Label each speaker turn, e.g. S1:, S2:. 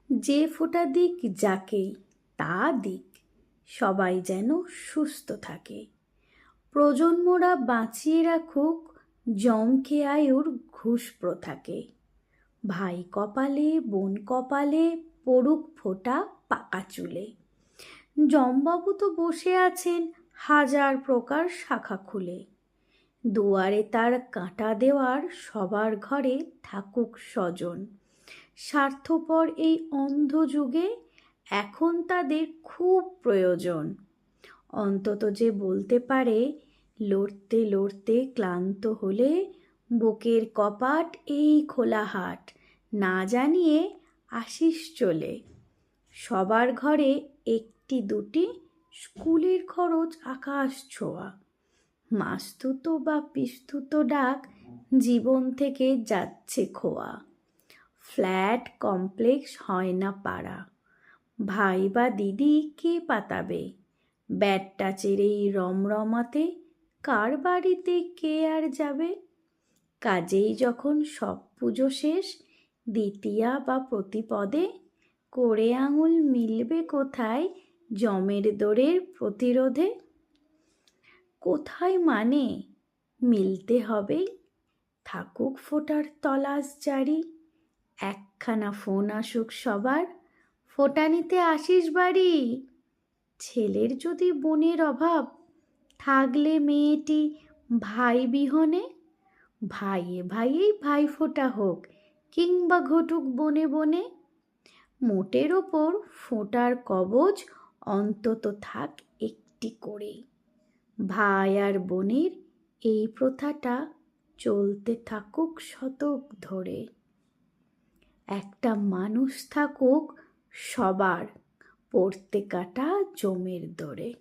S1: যে ফোঁটা দিক যাকেই তা দিক, সবাই যেন সুস্থ থাকে। প্রজন্মরা বাঁচিয়ে রাখুক জমকে আয়ুর ঘুষ প্রথাকে। ভাই কপালে বোন কপালে পড়ুক ফোঁটা পাকা চুলে। যমবাবু তো বসে আছেন হাজার প্রকার শাখা খুলে। দুয়ারে তার কাঁটা দেওয়ার সবার ঘরে থাকুক স্বজন। স্বার্থপর এই অন্ধ যুগে এখন তাদের খুব প্রয়োজন। অন্তত যে বলতে পারে, লড়তে লড়তে ক্লান্ত হলে বুকের কপাট এই খোলা হাট, না জানিয়ে আসিস চলে। সবার ঘরে একটি দুটি স্কুলের খরচ আকাশ ছোঁয়া। মাস্তুতো বা পিস্তুতো ডাক জীবন থেকে যাচ্ছে খোয়া। ফ্ল্যাট কমপ্লেক্স হয় না পাড়া, ভাই বা দিদি কে পাতাবে? ব্যাটটা চেরেই রমরমাতে কার বাড়িতে কে আর যাবে? কাজেই যখন সব পুজো শেষ, দ্বিতীয়া বা প্রতিপদে করে আঙুল মিলবে কোথায় জমের দোরের প্রতিরোধে? কোথায় মানে মিলতে হবেই, থাকুক ফোঁটার তলাশ জারি। একখানা ফোন আসুক সবার, ফোঁটা নিতে আসিস বাড়ি। ছেলের যদি বোনের অভাব থাকলে মেয়েটি ভাই বিহনে, ভাইয়ে ভাইয়েই ভাই ফোঁটা হোক কিংবা ঘটুক বনে বনে। মোটের ওপর ফোঁটার কবচ অন্তত থাক একটি করে। ভাই আর বোনের এই প্রথাটা চলতে থাকুক শতক ধরে। একটা মানুষ থাকুক সবার পড়তে কাটা জমের দোরে।